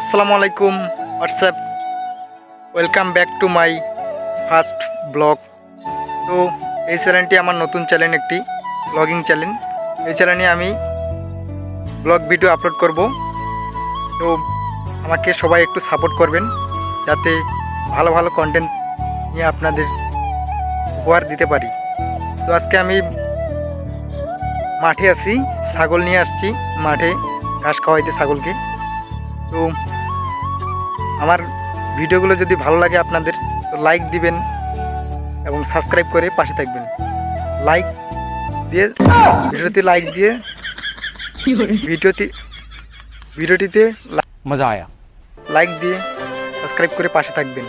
আসসালামু আলাইকুম WhatsApp, welcome back to my first blog. তো এই চ্যানেলটি আমার নতুন চ্যানেল, একটি ব্লগিং চ্যানেল। এই চ্যানেলে আমি ব্লগ ভিডিও আপলোড করব। তো আমাকে সবাই একটু সাপোর্ট করবেন, যাতে ভালো ভালো কন্টেন্ট নিয়ে আপনাদের উপহার দিতে পারি। তো আজকে আমি মাঠে আছি, ছাগল নিয়ে আসছি মাঠে ঘাস খাওয়াইতে ছাগলকে। তো আমার ভিডিওগুলো যদি ভালো লাগে আপনাদের, তো লাইক দিবেন এবং সাবস্ক্রাইব করে পাশে থাকবেন। লাইক দিয়ে ভিডিওতে লাইক দিয়ে ভিডিওটিতে मजा आया। লাইক দিয়ে সাবস্ক্রাইব করে পাশে থাকবেন।